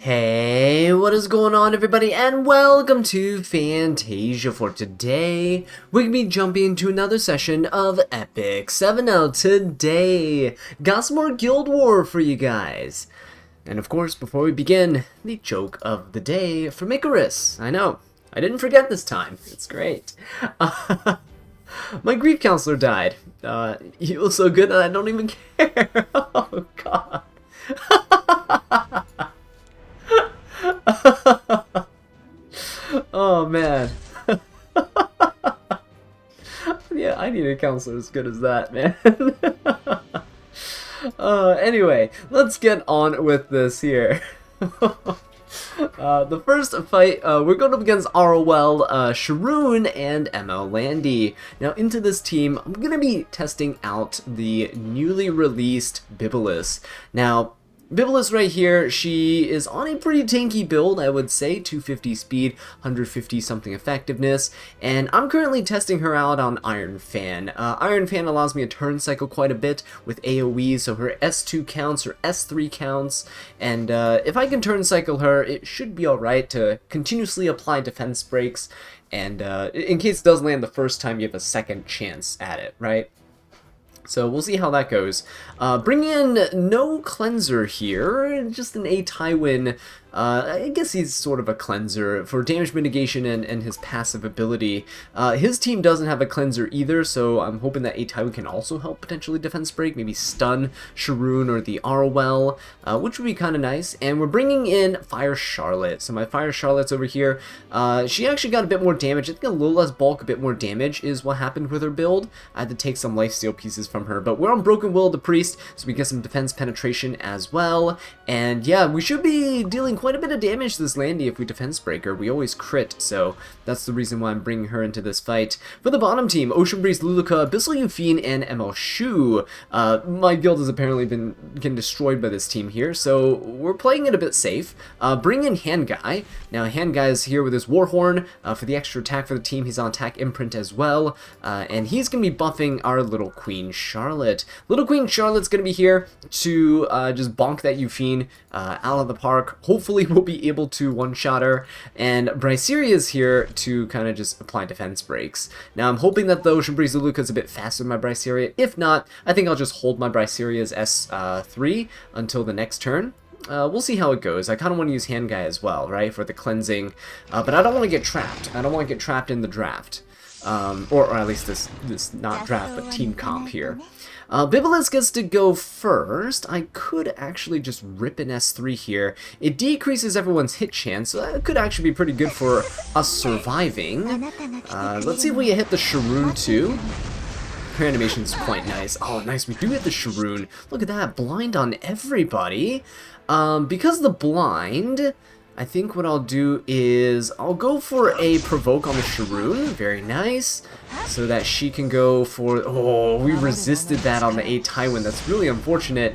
Hey, what is going on everybody, and welcome to Fantasia. For today, we're going to be jumping into another session of Epic 7L today. Got some more Guild War for you guys. And of course, before we begin, the joke of the day from Icarus. I know, I didn't forget this time. It's great. My grief counselor died. He was so good that I don't even care. Oh god. Oh man. Yeah, I need a counselor as good as that, man. Anyway, let's get on with this here. The first fight, we're going up against Arwell, Sharoon, and ML Landy. Now, into this team, I'm going to be testing out the newly released Bibulus. Now, Bibulus right here, she is on a pretty tanky build, I would say, 250 speed, 150 something effectiveness, and I'm currently testing her out on Iron Fan. Iron Fan allows me to turn cycle quite a bit with AoE, so her S2 counts, her S3 counts, and if I can turn cycle her, it should be alright to continuously apply defense breaks, and in case it doesn't land the first time, you have a second chance at it, right? So we'll see how that goes. Bring in no cleanser here, just an A Tywin. I guess he's sort of a cleanser for damage mitigation and his passive ability. His team doesn't have a cleanser either, so I'm hoping that A Tywin can also help potentially defense break, maybe stun Sharoon or the Arwell, which would be kind of nice. And we're bringing in Fire Charlotte. So my Fire Charlotte's over here. She actually got a bit more damage. I think a little less bulk, a bit more damage is what happened with her build. I had to take some lifesteal pieces from her, but we're on Broken Will of the Priest, so we get some defense penetration as well. And yeah, we should be dealing quite a bit of damage to this Landy if we defense break her. We always crit, so that's the reason why I'm bringing her into this fight. For the bottom team, Ocean Breeze, Luluka, Abyssal Yufine, and ML Shu. My guild has apparently been getting destroyed by this team here, so we're playing it a bit safe. Bring in Hand Guy. Now, Hand Guy is here with his Warhorn for the extra attack for the team. He's on attack imprint as well, and he's going to be buffing our Little Queen Charlotte. Little Queen Charlotte's going to be here to just bonk that Yufine out of the park. Hopefully we'll be able to one-shot her, and Bryceria is here to kind of just apply defense breaks. Now I'm hoping that the Ocean Breeze Luca is a bit faster than my Bryceria. If not, I think I'll just hold my Bryceria's S3 until the next turn. We'll see how it goes. I kind of want to use Hand Guy as well, right, for the cleansing, but I don't want to get trapped. I don't want to get trapped in the draft. Or at least this not draft, but team comp here. Bibulus gets to go first. I could actually just rip an S3 here. It decreases everyone's hit chance, so that could actually be pretty good for us surviving. Let's see if we hit the Sharoon too. Her animation's quite nice. Oh, nice. We do hit the Sharoon. Look at that. Blind on everybody. Because of the blind, I think what I'll do is I'll go for a provoke on the Sharoon. Very nice. So that she can go for... Oh, we resisted that on the A Tywin. That's really unfortunate.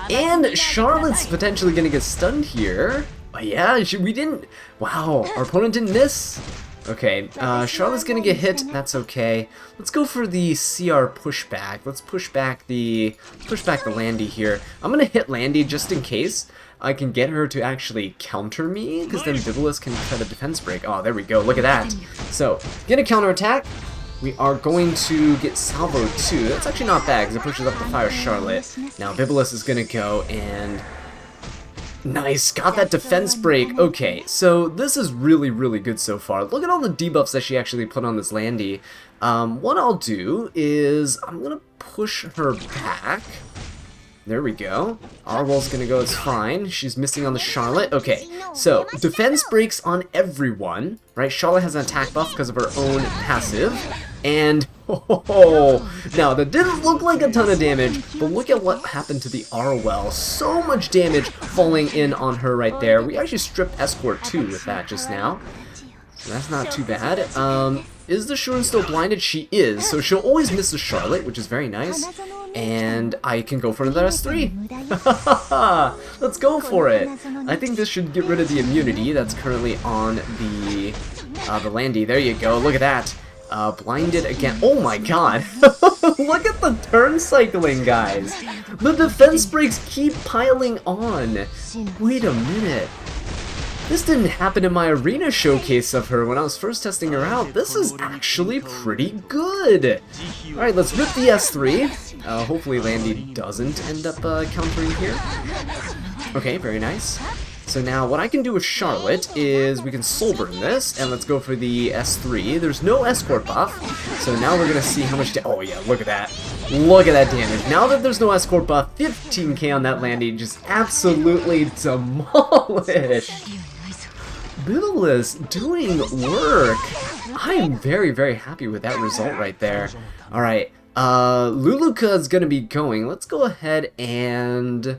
And Charlotte's potentially going to get stunned here. Oh, yeah, we didn't... Wow, our opponent didn't miss. Okay, Charlotte's going to get hit. That's okay. Let's go for the CR pushback. Let's push back the Landy here. I'm going to hit Landy just in case I can get her to actually counter me, because then Bibulus can try to defense break. Oh, there we go. Look at that. So, get a counter attack. We are going to get Salvo too. That's actually not bad, because it pushes up the Fire Charlotte. Now, Bibulus is going to go and... Nice, got that defense break. Okay, so this is really, really good so far. Look at all the debuffs that she actually put on this Landy. What I'll do is I'm going to push her back. There we go. Arwell's gonna go, it's fine. She's missing on the Charlotte. Okay, so defense breaks on everyone, right? Charlotte has an attack buff because of her own passive. And, now that didn't look like a ton of damage, but look at what happened to the Arwell. So much damage falling in on her right there. We actually stripped Escort too with that just now. So that's not too bad. Is the Sharoon still blinded? She is, so she'll always miss the Charlotte, which is very nice. And I can go for another S3. Let's go for it. I think this should get rid of the immunity that's currently on the Landy. There you go. Look at that. Blinded again. Oh my god. Look at the turn cycling, guys. The defense breaks keep piling on. Wait a minute. This didn't happen in my arena showcase of her when I was first testing her out. This is actually pretty good. Alright, let's rip the S3. Hopefully Landy doesn't end up countering here. Okay, very nice. So now what I can do with Charlotte is we can soul burn this, and let's go for the S3. There's no escort buff, so now we're gonna see how much oh yeah, look at that. Look at that damage. Now that there's no escort buff, 15k on that Landy, just absolutely demolished. Bibulus doing work. I am very, very happy with that result right there. Alright, Luluka is gonna be going. Let's go ahead and...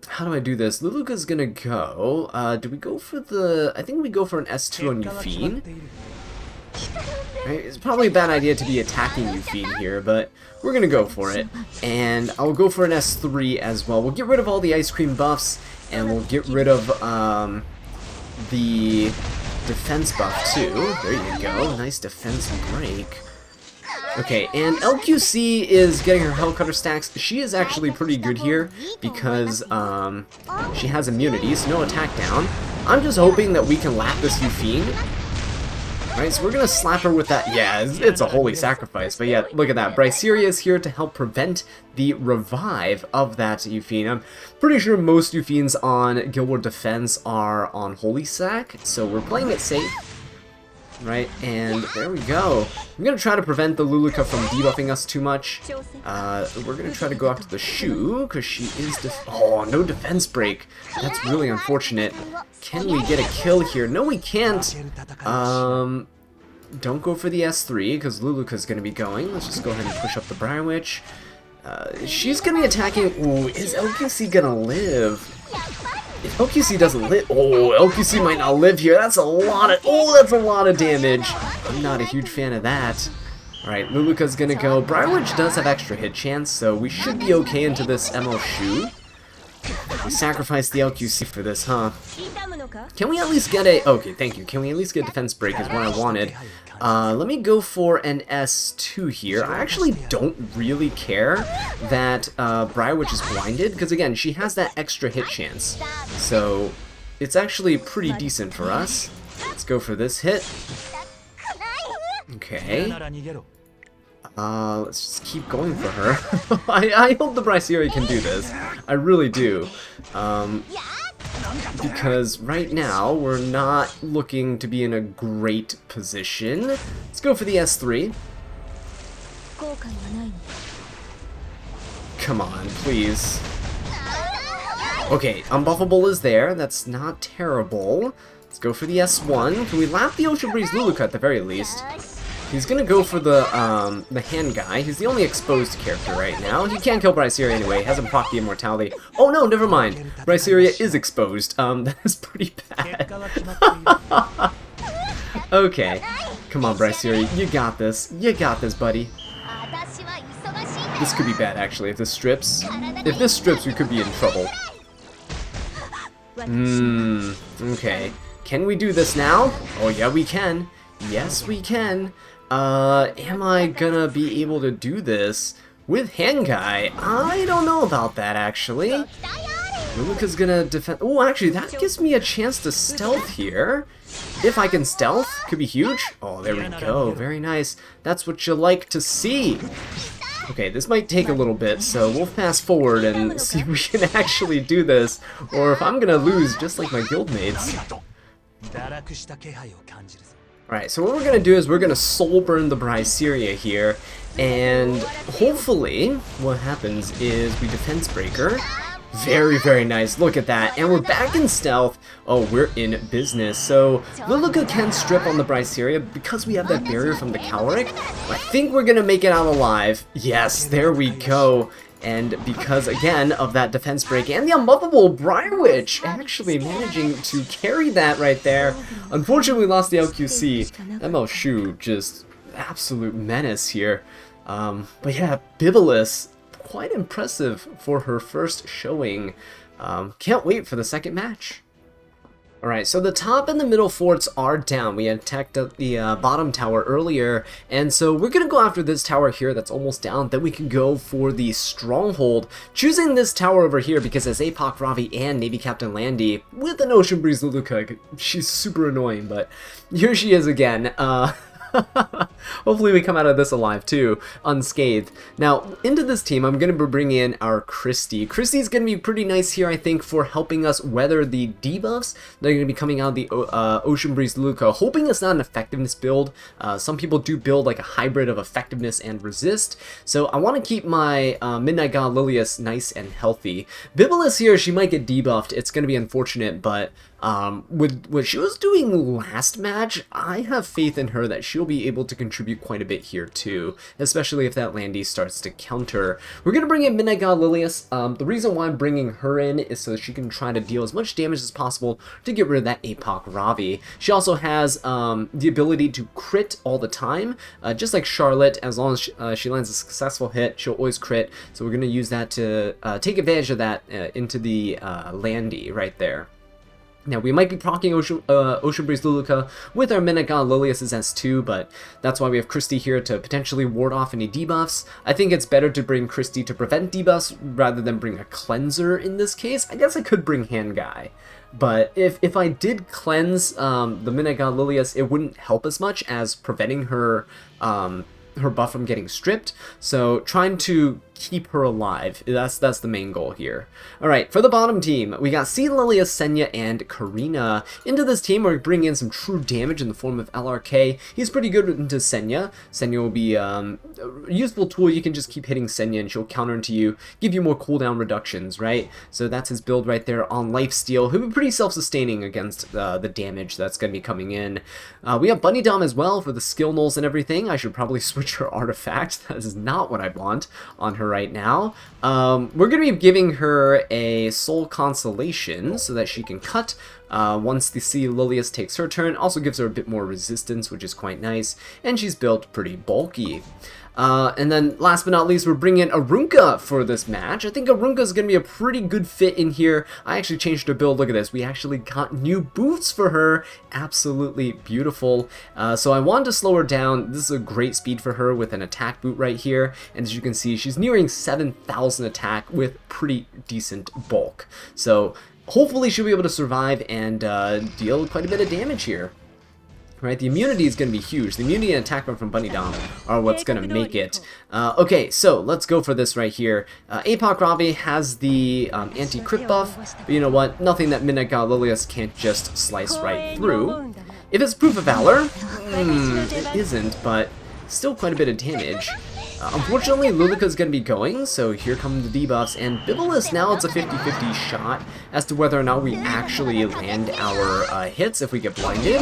How do I do this? Luluka's gonna go. Do we go for the... I think we go for an S2 on Euphine. Right, it's probably a bad idea to be attacking Euphine here, but we're gonna go for it. And I'll go for an S3 as well. We'll get rid of all the ice cream buffs, and we'll get rid of the defense buff too. There you go. Nice defense break. Okay, and LQC is getting her Hellcutter stacks. She is actually pretty good here because she has immunity, so no attack down. I'm just hoping that we can lap this Euphine. Alright, so we're gonna slap her with that. Yeah, it's a holy sacrifice, but yeah, look at that. Bryceria is here to help prevent the revive of that Euphine. I'm pretty sure most Euphines on Guild War Defense are on Holy Sack, so we're playing it safe. Right, and there we go. I'm gonna try to prevent the Luluka from debuffing us too much. We're gonna try to go after the Shu, because she is oh, no defense break. That's really unfortunate. Can we get a kill here? No, we can't. Don't go for the S3, because Luluka's gonna be going. Let's just go ahead and push up the Briar Witch. She's gonna be attacking. Ooh, is LQC gonna live? If LQC doesn't live, LQC might not live here. That's a lot of damage. I'm not a huge fan of that. Alright, Luluka's gonna go. Briar Witch does have extra hit chance, so we should be okay into this ML Shu. We sacrificed the LQC for this, huh? Can we at least get a... Okay, thank you. Can we at least get defense break is what I wanted. Let me go for an S2 here. I actually don't really care that Briar Witch is blinded, because again, she has that extra hit chance. So, it's actually pretty decent for us. Let's go for this hit. Okay. Let's just keep going for her. I hope the Bryceria can do this. I really do. Because right now, we're not looking to be in a great position. Let's go for the S3. Come on, please. Okay, Unbuffable is there. That's not terrible. Let's go for the S1. Can we lap the Ocean Breeze Luluka at the very least? He's gonna go for the hand guy. He's the only exposed character right now. He can't kill Bryceria anyway. He hasn't procced the immortality. Oh no, never mind. Bryceria is exposed. That is pretty bad. Okay. Come on, Bryceria. You got this. You got this, buddy. This could be bad, actually, if this strips. If this strips, we could be in trouble. Okay. Can we do this now? Oh yeah, we can. Yes, we can. Am I gonna be able to do this with Hangai? I don't know about that, actually. Luluka's gonna defend. Oh, actually, that gives me a chance to stealth here. If I can stealth, could be huge. Oh, there we go. Very nice. That's what you like to see. Okay, this might take a little bit, so we'll fast forward and see if we can actually do this, or if I'm gonna lose just like my guildmates. Alright, so what we're going to do is we're going to soul burn the Bryceria here, and hopefully what happens is we defense breaker. Very, very nice. Look at that. And we're back in stealth. Oh, we're in business. So Luluka can strip on the Bryceria because we have that barrier from the Caloric. I think we're going to make it out alive. Yes, there we go. And because, again, of that defense break and the unbuffable Briar Witch actually managing to carry that right there. Unfortunately, we lost the LQC. ML Shu, just absolute menace here. But yeah, Bibulus, quite impressive for her first showing. Can't wait for the second match. Alright, so the top and the middle forts are down. We attacked the bottom tower earlier, and so we're going to go after this tower here that's almost down. Then we can go for the stronghold, choosing this tower over here because as APOC Ravi and Navy Captain Landy with an Ocean Breeze Luluka, she's super annoying, but here she is again. Hopefully we come out of this alive too, unscathed. Now, into this team, I'm going to bring in our Christy. Christy's going to be pretty nice here, I think, for helping us weather the debuffs that are going to be coming out of the Ocean Breeze Luca. Hoping it's not an effectiveness build. Some people do build like a hybrid of effectiveness and resist. So I want to keep my Midnight God Lilius nice and healthy. Bibulus here, she might get debuffed. It's going to be unfortunate, but with what she was doing last match, I have faith in her that she'll be able to contribute quite a bit here too, especially if that Landy starts to counter. We're going to bring in Midnight God Lilius. The reason why I'm bringing her in is so that she can try to deal as much damage as possible to get rid of that APOC Ravi. She also has the ability to crit all the time, just like Charlotte. As long as she lands a successful hit, she'll always crit, so we're going to use that to take advantage of that into the Landy right there. Now, we might be proccing Ocean Breeze Luluka with our Midnight God Lilius' S2, but that's why we have Christy here to potentially ward off any debuffs. I think it's better to bring Christy to prevent debuffs rather than bring a cleanser in this case. I guess I could bring Hand Guy, but if I did cleanse the Midnight God Lilius, it wouldn't help as much as preventing her her buff from getting stripped, so trying to keep her alive, that's the main goal here. Alright, for the bottom team, we got C. Lilia, Senya, and Karina. Into this team, we're bringing in some true damage in the form of LRK. He's pretty good into Senya. Senya will be a useful tool. You can just keep hitting Senya and she'll counter into you, give you more cooldown reductions, right? So that's his build right there on Lifesteal. He'll be pretty self-sustaining against the damage that's going to be coming in. We have Bunny Dom as well for the skill nulls and everything. I should probably switch her artifact. That is not what I want on her right now. We're going to be giving her a Soul Consolation so that she can cut once the C. Lilius takes her turn. Also gives her a bit more resistance, which is quite nice, and she's built pretty bulky. And then last but not least, we're bringing in Arunka for this match. I think Arunka is going to be a pretty good fit in here. I actually changed her build. Look at this. We actually got new boots for her. Absolutely beautiful. So I wanted to slow her down. This is a great speed for her with an attack boot right here. And as you can see, she's nearing 7,000 attack with pretty decent bulk. So hopefully she'll be able to survive and deal quite a bit of damage here. Right, the immunity is going to be huge. The immunity and attack from Bunny Dom are what's going to make it. Okay, so let's go for this right here. APOC Ravi has the anti-crit buff, but you know what? Nothing that Midnight God Lilius can't just slice right through. If it's Proof of Valor, it isn't, but still quite a bit of damage. Unfortunately, Luluka's going to be going, so here come the debuffs, and Bibulus, now it's a 50-50 shot as to whether or not we actually land our hits if we get blinded.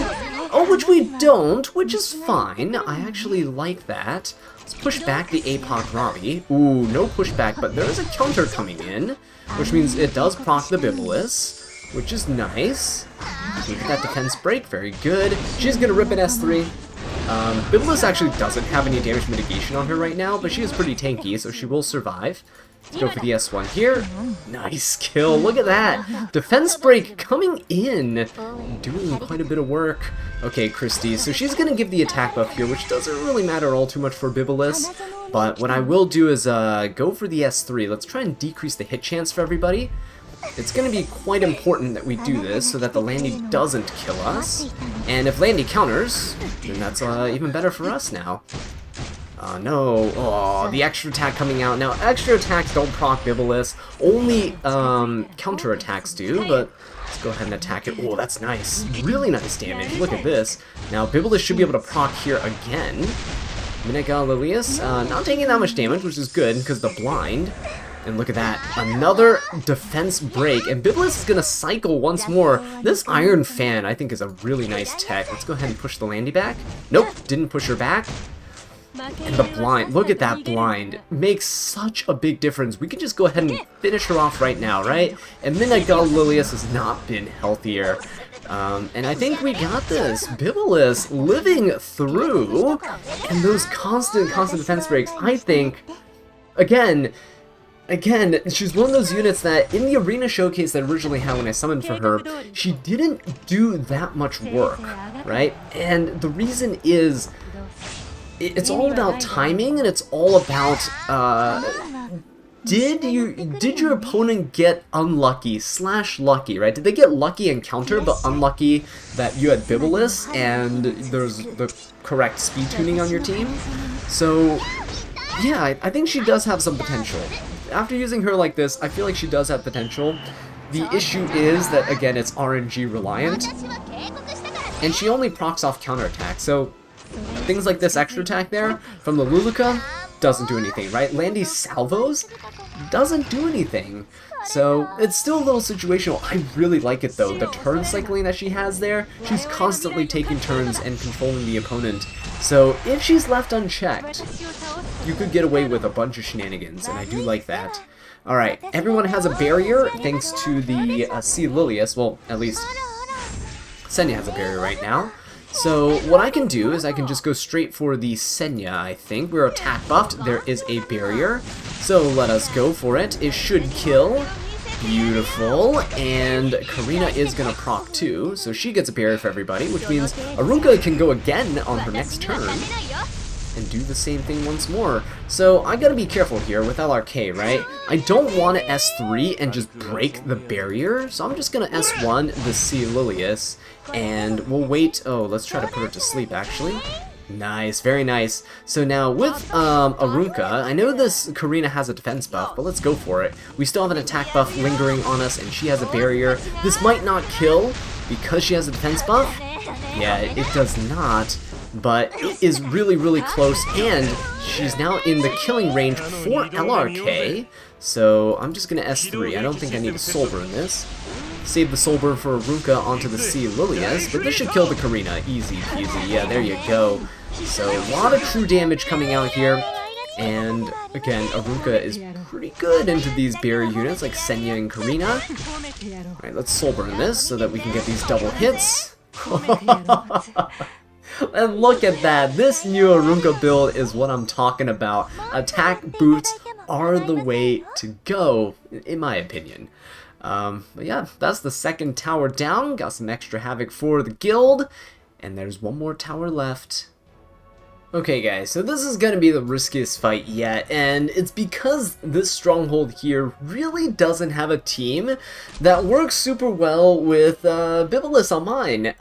Oh, which we don't, which is fine. I actually like that. Let's push back the APOC Ravi. Ooh, no pushback, but there is a counter coming in, which means it does proc the Bibulus, which is nice. We get that defense break, very good. She's going to rip an S3. Bibulus actually doesn't have any damage mitigation on her right now, but she is pretty tanky, so she will survive. Let's go for the S1 here. Nice kill, look at that! Defense break coming in, doing quite a bit of work. Okay, Christy, so she's going to give the attack buff here, which doesn't really matter all too much for Bibulus, but what I will do is go for the S3. Let's try and decrease the hit chance for everybody. It's going to be quite important that we do this so that the Landy doesn't kill us. And if Landy counters, then that's even better for us now. No. Oh, the extra attack coming out. Now, extra attacks don't proc Bibulus. Only counter attacks do, but let's go ahead and attack it. Oh, that's nice. Really nice damage. Look at this. Now, Bibulus should be able to proc here again. Midnight God Lilius, not taking that much damage, which is good because of the blind. And look at that, another defense break, and Bibulus is going to cycle once more. This Iron Fan, I think, is a really nice tech. Let's go ahead and push the Landy back. Nope, didn't push her back. And the blind, look at that blind. Makes such a big difference. We can just go ahead and finish her off right now, right? And Midnight God Lilius has not been healthier. And I think we got this. Bibulus living through, and those constant defense breaks, I think, again, again, she's one of those units that in the arena showcase that I originally had when I summoned for her, she didn't do that much work, right? And the reason is, it's all about timing, and it's all about, did your opponent get unlucky / lucky, right? Did they get lucky and counter, but unlucky that you had Bibulus and there's the correct speed tuning on your team? So, yeah, I think she does have some potential. After using her like this, I feel like she does have potential. The issue is that, again, it's RNG reliant, and she only procs off counterattack, so things like this extra attack there from the Luluka doesn't do anything, right? Landy's salvos doesn't do anything. So it's still a little situational. I really like it though. The turn cycling that she has there, she's constantly taking turns and controlling the opponent. So if she's left unchecked, you could get away with a bunch of shenanigans, and I do like that. Alright, everyone has a barrier thanks to the Sea Lilius. Well, at least Senya has a barrier right now. So what I can do is I can just go straight for the Senya, I think. We're attack buffed. There is a barrier. So let us go for it. It should kill. Beautiful. And Karina is going to proc too. So she gets a barrier for everybody, which means Arunka can go again on her next turn and do the same thing once more. So I gotta be careful here with LRK, right? I don't want to S3 and just break the barrier, so I'm just gonna S1 the Sea Lilius, and we'll wait. Oh, let's try to put her to sleep, actually. Nice, very nice. So now with Arunka, I know this Karina has a defense buff, but let's go for it. We still have an attack buff lingering on us, and she has a barrier. This might not kill because she has a defense buff. Yeah, it does not. But it is really, really close, and she's now in the killing range for LRK, so I'm just going to S3. I don't think I need a Soul Burn this. Save the Soul Burn for Arunka onto the Sea Lilius, but this should kill the Karina. Easy peasy. Yeah, there you go. So a lot of true damage coming out here, and again, Arunka is pretty good into these barrier units like Senya and Karina. Alright, let's Soul Burn this so that we can get these double hits. And look at that, this new Arunka build is what I'm talking about. Attack boots are the way to go, in my opinion. But yeah, that's the second tower down. Got some extra havoc for the guild, and there's one more tower left. Okay guys, so this is going to be the riskiest fight yet, and it's because this stronghold here really doesn't have a team that works super well with Bibulus on mine.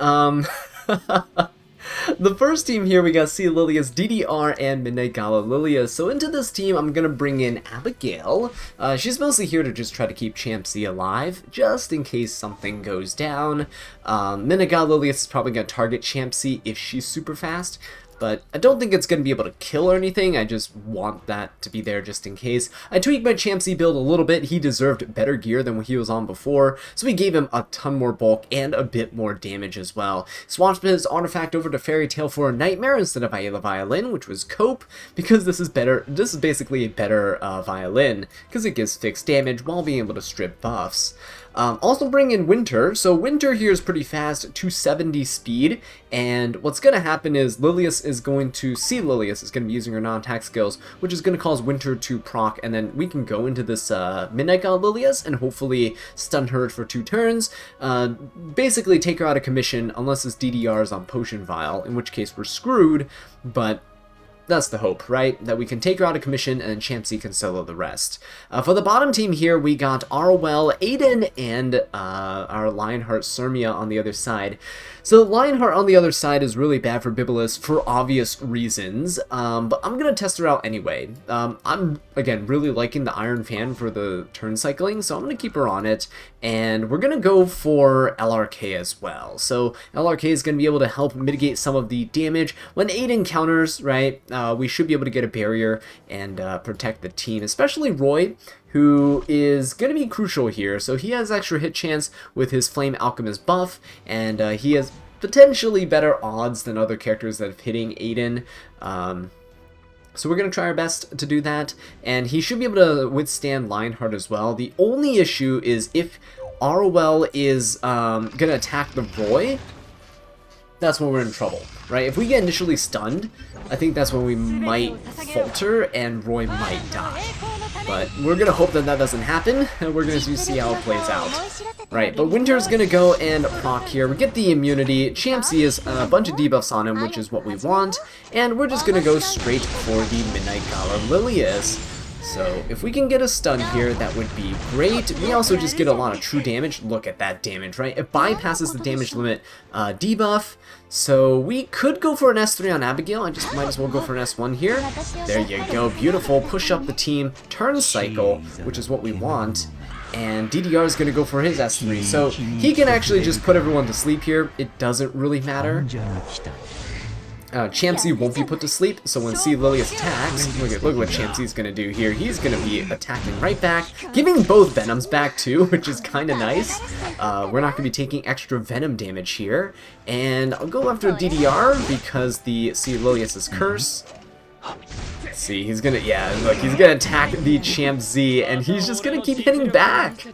The first team here, we got Sea Lilius, DDR, and Midnight Gala Lilius. So into this team, I'm going to bring in Abigail. She's mostly here to just try to keep Champ Z alive, just in case something goes down. Midnight Gala Lilius is probably going to target Champ Z if she's super fast. But I don't think it's going to be able to kill or anything. I just want that to be there just in case. I tweaked my Champ Z build a little bit. He deserved better gear than what he was on before, so we gave him a ton more bulk and a bit more damage as well. Swapped his artifact over to Fairy Tale for a Nightmare instead of Ayla Violin, which was Cope, because this is better. This is basically a better Violin, because it gives fixed damage while being able to strip buffs. Also bring in Winter. So Winter here is pretty fast, 270 speed, and what's going to happen is Sea Lilius is going to be using her non-attack skills, which is going to cause Winter to proc, and then we can go into this Midnight God Lilius and hopefully stun her for 2 turns. Basically take her out of commission unless this DDR is on Potion Vial, in which case we're screwed, but that's the hope, right? That we can take her out of commission and Champ Z can solo the rest. For the bottom team here, we got Arwell, Aiden, and our Lionheart Sermia on the other side. So Lionheart on the other side is really bad for Bibulus for obvious reasons, but I'm going to test her out anyway. I'm, again, really liking the Iron Fan for the turn cycling, so I'm going to keep her on it, and we're going to go for LRK as well. So LRK is going to be able to help mitigate some of the damage. When Aiden counters, right, we should be able to get a barrier and protect the team, especially Roy, who is going to be crucial here. So he has extra hit chance with his Flame Alchemist buff, and he has potentially better odds than other characters that are hitting Aiden. So we're going to try our best to do that, and he should be able to withstand Lionheart as well. The only issue is if Arwell is going to attack the Roy, that's when we're in trouble, right? If we get initially stunned, I think that's when we might falter and Roy might die. But we're gonna hope that that doesn't happen, and we're gonna see how it plays out. Right, but Winter's gonna go and proc here. We get the immunity. Champsy is a bunch of debuffs on him, which is what we want. And we're just gonna go straight for the Midnight Gala Lilius. So if we can get a stun here, that would be great. We also just get a lot of true damage. Look at that damage, right? It bypasses the damage limit debuff. So we could go for an S3 on Abigail. I just might as well go for an S1 here. There you go. Beautiful. Push up the team. Turn cycle, which is what we want. And DDR is going to go for his S3. So he can actually just put everyone to sleep here. It doesn't really matter. Champsy won't be put to sleep, so when C. Lilius attacks, look what Champsy's gonna do here. He's gonna be attacking right back, giving both Venoms back too, which is kinda nice. We're not gonna be taking extra Venom damage here. And I'll go after DDR because the C. Lilius' curse. Let's see, he's gonna, yeah, look, he's gonna attack the Champ Z, and he's just gonna keep hitting back.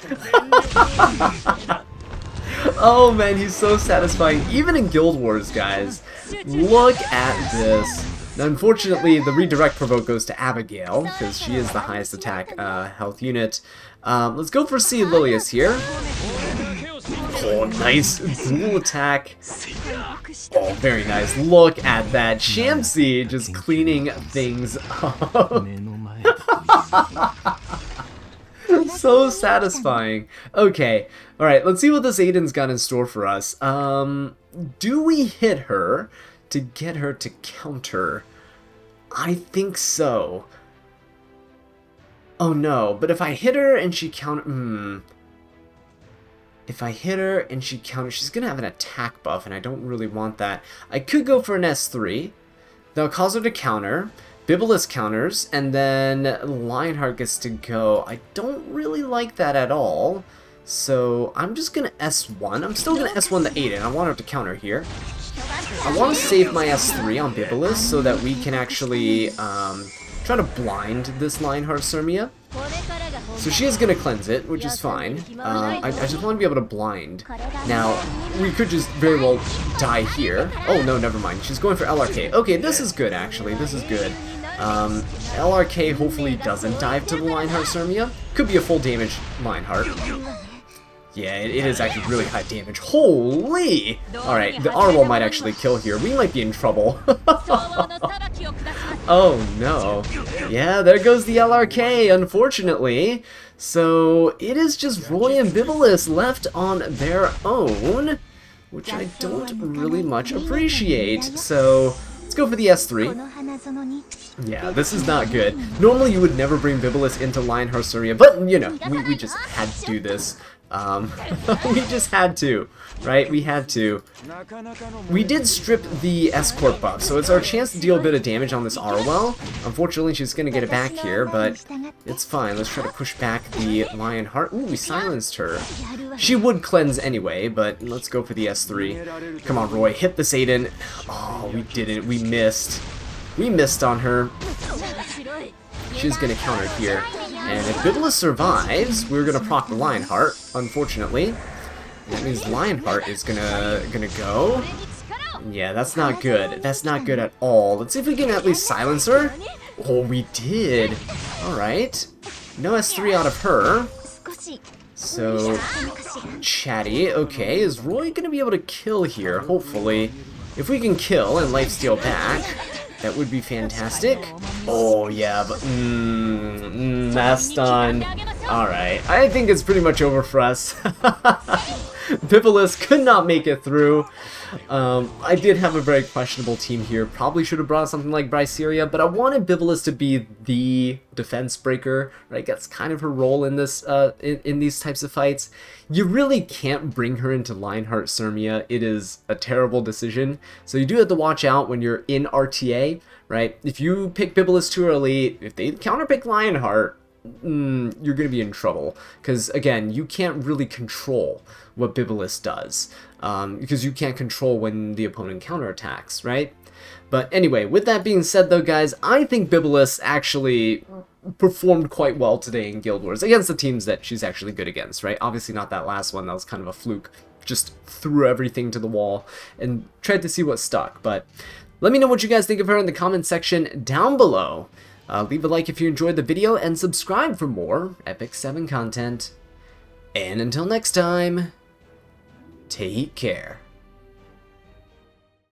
Oh man, he's so satisfying, even in Guild Wars, guys. Look at this. Now, unfortunately, the redirect provoke goes to Abigail, because she is the highest attack health unit. Let's go for C. Lilius here. Oh, nice. Dual attack. Oh, very nice. Look at that. Champsy just cleaning things up. So satisfying. Okay, alright, let's see what this Aiden's got in store for us. Do we hit her to get her to counter? I think so. Oh no, but if I hit her and she counter... If I hit her and she counters, she's gonna have an attack buff, and I don't really want that. I could go for an S3. That'll cause her to counter. Bibulus counters, and then Lionheart gets to go. I don't really like that at all, so I'm just gonna S1. I'm still gonna S1 the Aiden. I want her to counter here. I want to save my S3 on Bibulus so that we can actually try to blind this Lionheart Sirmia. So she is going to cleanse it, which is fine. I just want to be able to blind. Now, we could just very well die here. Oh, no, never mind. She's going for LRK. Okay, this is good, actually. This is good. LRK hopefully doesn't dive to the Lionheart Sirmia. Could be a full damage Lionheart. Yeah, it is actually really high damage. Holy! Alright, the R-Wall might actually kill here. We might be in trouble. Oh no. Yeah, there goes the LRK, unfortunately. So, it is just Roy and Bibulus left on their own, which I don't really much appreciate. So, let's go for the S3. Yeah, this is not good. Normally you would never bring Bibulus into Lionheart Sirmia, but, you know, we just had to do this. We just had to, right? We had to. We did strip the escort buff, so it's our chance to deal a bit of damage on this Arwell. Unfortunately, she's gonna get it back here, but it's fine. Let's try to push back the Lionheart. Ooh, we silenced her. She would cleanse anyway, but let's go for the S3. Come on, Roy, hit this Aiden. Oh, we didn't. We missed. We missed on her. She's gonna counter here. And if Bibulus survives, we're gonna proc the Lionheart, unfortunately. That means Lionheart is gonna go. Yeah, that's not good. That's not good at all. Let's see if we can at least silence her. Oh, we did. Alright. No S3 out of her. So, Chatty. Okay, is Roy gonna be able to kill here? Hopefully. If we can kill and lifesteal back, that would be fantastic. Oh, yeah, but that's done. Alright, I think it's pretty much over for us. Bibulus could not make it through. I did have a very questionable team here. Probably should have brought something like Bryceria, but I wanted Bibulus to be the defense breaker, right? That's kind of her role in this in these types of fights. You really can't bring her into Lionheart Sirmia. It is a terrible decision. So you do have to watch out when you're in RTA, right? If you pick Bibulus too early, if they counterpick Lionheart, you're going to be in trouble. Because, again, you can't really control what Bibulus does. Because you can't control when the opponent counterattacks, right? But anyway, with that being said though, guys, I think Bibulus actually performed quite well today in Guild Wars against the teams that she's actually good against, right? Obviously not that last one, that was kind of a fluke. Just threw everything to the wall and tried to see what stuck. But let me know what you guys think of her in the comment section down below. Leave a like if you enjoyed the video, and subscribe for more Epic 7 content. And until next time, take care.